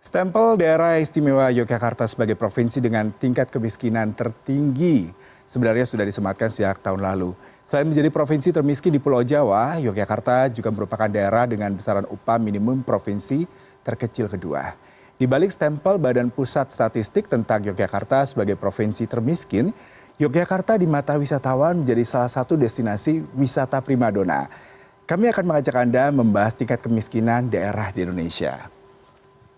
Stempel daerah istimewa Yogyakarta sebagai provinsi dengan tingkat kemiskinan tertinggi sebenarnya sudah disematkan sejak tahun lalu. Selain menjadi provinsi termiskin di Pulau Jawa, Yogyakarta juga merupakan daerah dengan besaran upah minimum provinsi terkecil kedua. Di balik stempel Badan Pusat Statistik tentang Yogyakarta sebagai provinsi termiskin, Yogyakarta di mata wisatawan menjadi salah satu destinasi wisata primadona. Kami akan mengajak Anda membahas tingkat kemiskinan daerah di Indonesia.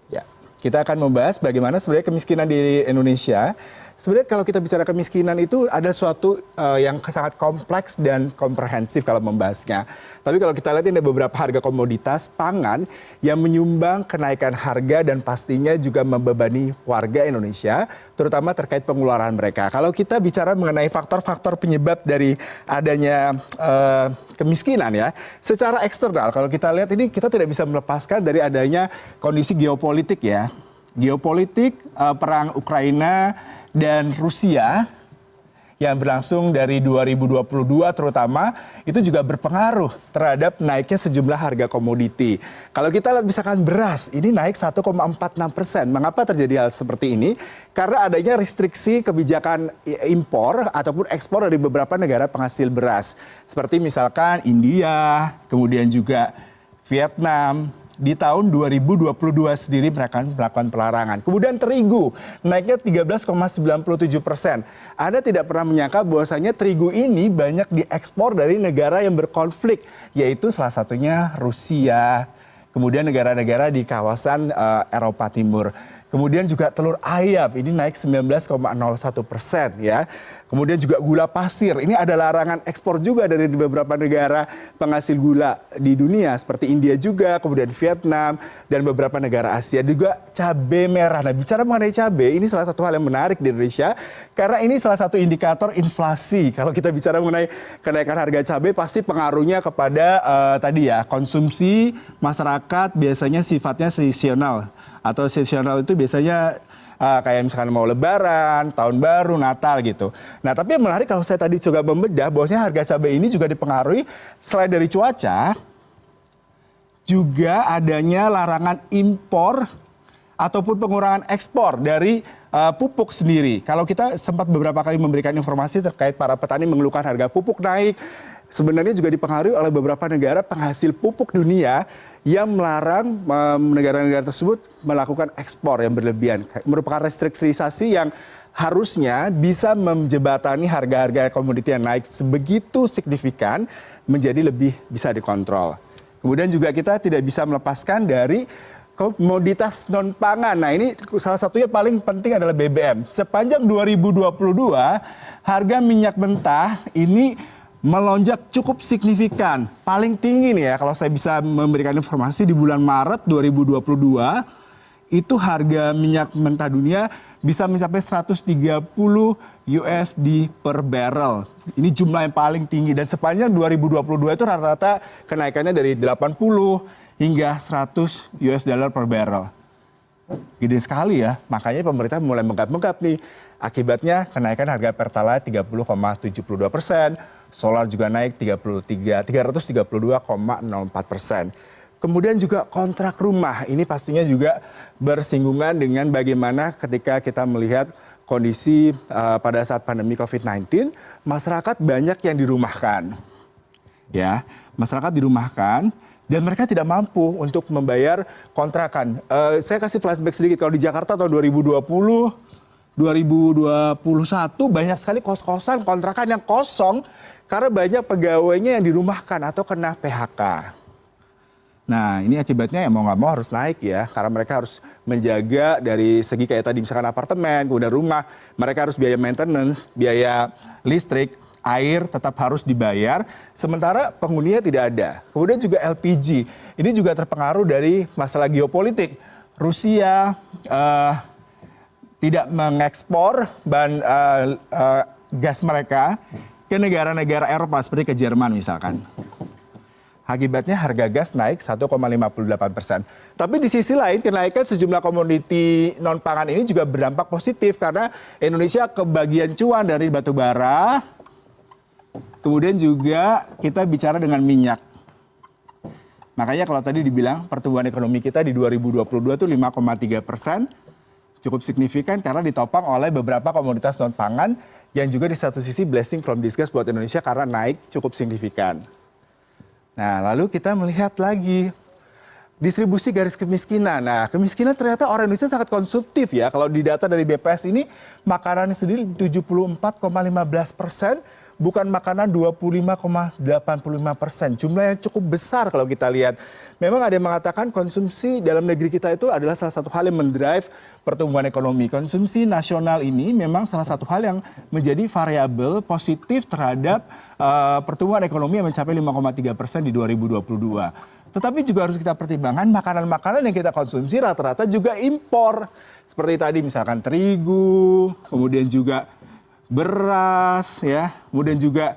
Ya, kita akan membahas bagaimana sebenarnya kemiskinan di Indonesia. Sebenarnya kalau kita bicara kemiskinan itu ada suatu yang sangat kompleks dan komprehensif kalau membahasnya. Tapi kalau kita lihat ini ada beberapa harga komoditas pangan yang menyumbang kenaikan harga dan pastinya juga membebani warga Indonesia, terutama terkait pengeluaran mereka. Kalau kita bicara mengenai faktor-faktor penyebab dari adanya kemiskinan ya, secara eksternal kalau kita lihat ini kita tidak bisa melepaskan dari adanya kondisi geopolitik ya. Geopolitik perang Ukraina dan Rusia yang berlangsung dari 2022 terutama itu juga berpengaruh terhadap naiknya sejumlah harga komoditi. Kalau kita lihat misalkan beras ini naik 1,46%. Mengapa terjadi hal seperti ini? Karena adanya restriksi kebijakan impor ataupun ekspor dari beberapa negara penghasil beras. Seperti misalkan India, kemudian juga Vietnam. Di tahun 2022 sendiri mereka melakukan pelarangan. Kemudian terigu naiknya 13,97%. Anda tidak pernah menyangka bahwasanya terigu ini banyak diekspor dari negara yang berkonflik, yaitu salah satunya Rusia, kemudian negara-negara di kawasan Eropa Timur. Kemudian juga telur ayam ini naik 19,01% ya. Kemudian juga gula pasir, ini ada larangan ekspor juga dari beberapa negara penghasil gula di dunia seperti India juga, kemudian Vietnam dan beberapa negara Asia. Juga cabai merah. Nah, bicara mengenai cabai, ini salah satu hal yang menarik di Indonesia karena ini salah satu indikator inflasi. Kalau kita bicara mengenai kenaikan harga cabai pasti pengaruhnya kepada tadi ya, konsumsi masyarakat biasanya sifatnya seasonal. Atau seasonal itu biasanya kayak misalkan mau lebaran, tahun baru, Natal gitu. Nah tapi yang menarik kalau saya tadi juga membedah bahwasanya harga cabai ini juga dipengaruhi selain dari cuaca, juga adanya larangan impor ataupun pengurangan ekspor dari pupuk sendiri. Kalau kita sempat beberapa kali memberikan informasi terkait para petani mengeluhkan harga pupuk naik, sebenarnya juga dipengaruhi oleh beberapa negara penghasil pupuk dunia yang melarang negara-negara tersebut melakukan ekspor yang berlebihan. Merupakan restriksisasi yang harusnya bisa menjembatani harga-harga komoditi yang naik sebegitu signifikan menjadi lebih bisa dikontrol. Kemudian juga kita tidak bisa melepaskan dari komoditas non-pangan. Nah ini salah satunya paling penting adalah BBM. Sepanjang 2022 harga minyak mentah ini melonjak cukup signifikan. Paling tinggi nih ya kalau saya bisa memberikan informasi di bulan Maret 2022 itu harga minyak mentah dunia bisa mencapai 130 USD per barrel. Ini jumlah yang paling tinggi dan sepanjang 2022 itu rata-rata kenaikannya dari 80 hingga 100 US dollar per barrel. Gede sekali ya, makanya pemerintah mulai menggap-menggap nih. Akibatnya kenaikan harga Pertalite 30,72%, solar juga naik 332,04%. Kemudian juga kontrak rumah, ini pastinya juga bersinggungan dengan bagaimana ketika kita melihat kondisi pada saat pandemi COVID-19, masyarakat banyak yang dirumahkan. Ya, masyarakat dirumahkan dan mereka tidak mampu untuk membayar kontrakan. Saya kasih flashback sedikit, kalau di Jakarta tahun 2020, 2021 banyak sekali kos-kosan kontrakan yang kosong karena banyak pegawainya yang dirumahkan atau kena PHK. Nah ini akibatnya ya mau nggak mau harus naik ya, karena mereka harus menjaga dari segi kayak tadi misalkan apartemen, kemudian rumah, mereka harus biaya maintenance, biaya listrik, air tetap harus dibayar, sementara penghuninya tidak ada. Kemudian juga LPG, ini juga terpengaruh dari masalah geopolitik. Rusia tidak mengekspor gas mereka ke negara-negara Eropa seperti ke Jerman misalkan. Akibatnya harga gas naik 1,58%. Tapi di sisi lain kenaikan sejumlah komoditi non-pangan ini juga berdampak positif karena Indonesia kebagian cuan dari batu bara. Kemudian juga kita bicara dengan minyak. Makanya kalau tadi dibilang pertumbuhan ekonomi kita di 2022 itu 5,3%, cukup signifikan karena ditopang oleh beberapa komoditas non pangan yang juga di satu sisi blessing from disguise buat Indonesia karena naik cukup signifikan. Nah, lalu kita melihat lagi distribusi garis kemiskinan. Nah, kemiskinan ternyata orang Indonesia sangat konsumtif ya. Kalau di data dari BPS ini, makanan sendiri 74,15%, bukan makanan 25,85%. Jumlah yang cukup besar kalau kita lihat. Memang ada yang mengatakan konsumsi dalam negeri kita itu adalah salah satu hal yang mendrive pertumbuhan ekonomi. Konsumsi nasional ini memang salah satu hal yang menjadi variabel positif terhadap pertumbuhan ekonomi yang mencapai 5,3% di 2022. Tetapi juga harus kita pertimbangkan makanan-makanan yang kita konsumsi rata-rata juga impor. Seperti tadi misalkan terigu, kemudian juga beras, ya, kemudian juga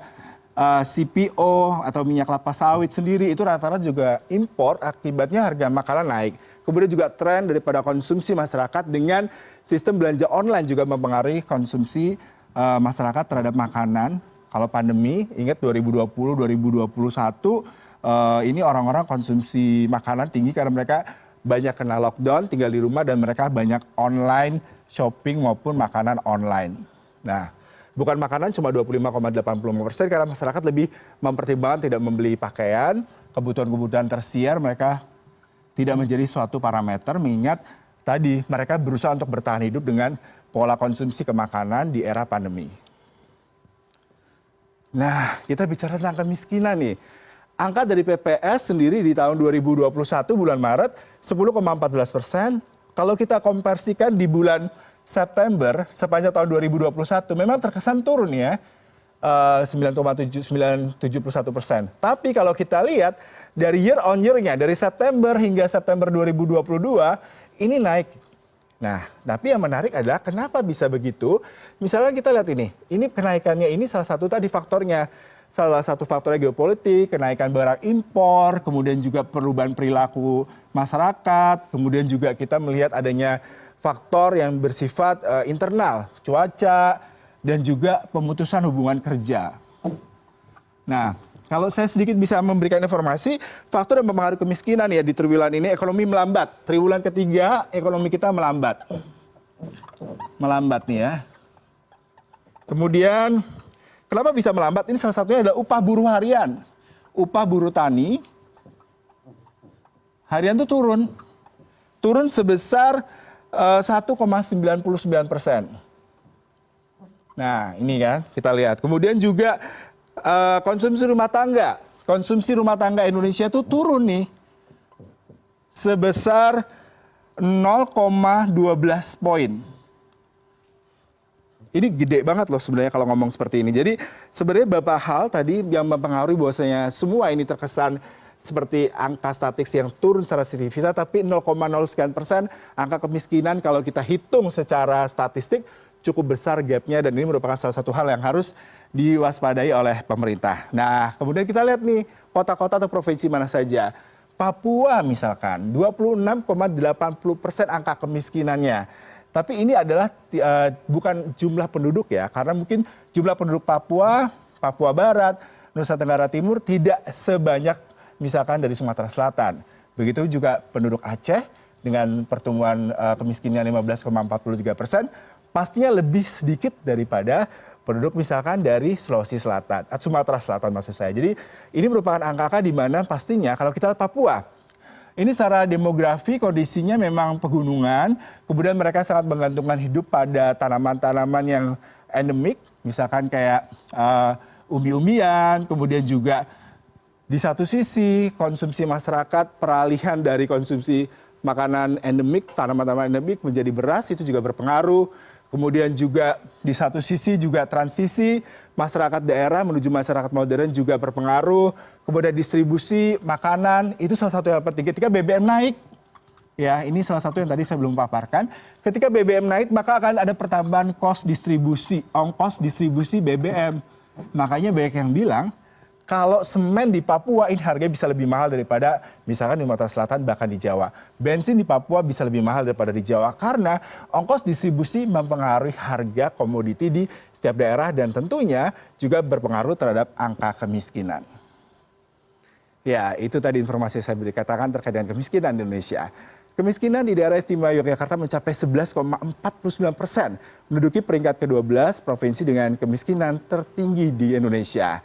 CPO atau minyak kelapa sawit sendiri itu rata-rata juga impor, akibatnya harga makanan naik. Kemudian juga tren daripada konsumsi masyarakat dengan sistem belanja online juga mempengaruhi konsumsi masyarakat terhadap makanan. Kalau pandemi, ingat 2020, 2021, ini orang-orang konsumsi makanan tinggi karena mereka banyak kena lockdown, tinggal di rumah dan mereka banyak online shopping maupun makanan online. Nah, bukan makanan cuma 25,85% karena masyarakat lebih mempertimbangkan tidak membeli pakaian, kebutuhan-kebutuhan tersier mereka tidak menjadi suatu parameter mengingat tadi mereka berusaha untuk bertahan hidup dengan pola konsumsi kemakanan di era pandemi. Nah, kita bicara tentang kemiskinan nih. Angka dari PPS sendiri di tahun 2021 bulan Maret 10,14%. Kalau kita konversikan di bulan September sepanjang tahun 2021 memang terkesan turun ya 9,71%. Tapi kalau kita lihat dari year on year-nya dari September hingga September 2022 ini naik. Nah, tapi yang menarik adalah kenapa bisa begitu? Misalnya kita lihat ini kenaikannya ini salah satu tadi faktornya. Salah satu faktornya geopolitik, kenaikan barang impor, kemudian juga perubahan perilaku masyarakat, kemudian juga kita melihat adanya faktor yang bersifat internal, cuaca, dan juga pemutusan hubungan kerja. Nah, kalau saya sedikit bisa memberikan informasi, faktor yang mempengaruhi kemiskinan ya di triwulan ini ekonomi melambat. Triwulan ketiga ekonomi kita melambat. Melambat nih ya. Kemudian kenapa bisa melambat? Ini salah satunya adalah upah buruh harian. Upah buruh tani harian itu turun. Turun sebesar 1,99%. Nah, ini kan kita lihat. Kemudian juga konsumsi rumah tangga. Konsumsi rumah tangga Indonesia itu turun nih. Sebesar 0,12 poin. Ini gede banget loh sebenarnya kalau ngomong seperti ini. Jadi sebenarnya beberapa hal tadi yang mempengaruhi bahwasanya semua ini terkesan seperti angka statistik yang turun secara signifikan, tapi 0,0 sekian persen angka kemiskinan kalau kita hitung secara statistik cukup besar gapnya dan ini merupakan salah satu hal yang harus diwaspadai oleh pemerintah. Nah, kemudian kita lihat nih kota-kota atau provinsi mana saja. Papua misalkan 26,80% angka kemiskinannya. Tapi ini adalah bukan jumlah penduduk ya, karena mungkin jumlah penduduk Papua, Papua Barat, Nusa Tenggara Timur tidak sebanyak misalkan dari Sumatera Selatan. Begitu juga penduduk Aceh dengan pertumbuhan kemiskinan 15,43%, pastinya lebih sedikit daripada penduduk misalkan dari Sulawesi Selatan, atau Sumatera Selatan maksud saya. Jadi ini merupakan angka di mana pastinya kalau kita lihat Papua, ini secara demografi kondisinya memang pegunungan, kemudian mereka sangat menggantungkan hidup pada tanaman-tanaman yang endemik, misalkan kayak umbi-umbian, kemudian juga di satu sisi konsumsi masyarakat, peralihan dari konsumsi makanan endemik, tanaman-tanaman endemik menjadi beras, itu juga berpengaruh. Kemudian juga di satu sisi juga transisi masyarakat daerah menuju masyarakat modern juga berpengaruh. Kemudian distribusi makanan itu salah satu yang penting. Ketika BBM naik, ya ini salah satu yang tadi saya belum paparkan. Ketika BBM naik maka akan ada pertambahan ongkos distribusi BBM. Makanya banyak yang bilang kalau semen di Papua ini harganya bisa lebih mahal daripada misalkan di Sumatera Selatan bahkan di Jawa. Bensin di Papua bisa lebih mahal daripada di Jawa karena ongkos distribusi mempengaruhi harga komoditi di setiap daerah dan tentunya juga berpengaruh terhadap angka kemiskinan. Ya, itu tadi informasi yang saya beri katakan terkait dengan kemiskinan di Indonesia. Kemiskinan di daerah istimewa Yogyakarta mencapai 11,49%, menduduki peringkat ke-12 provinsi dengan kemiskinan tertinggi di Indonesia.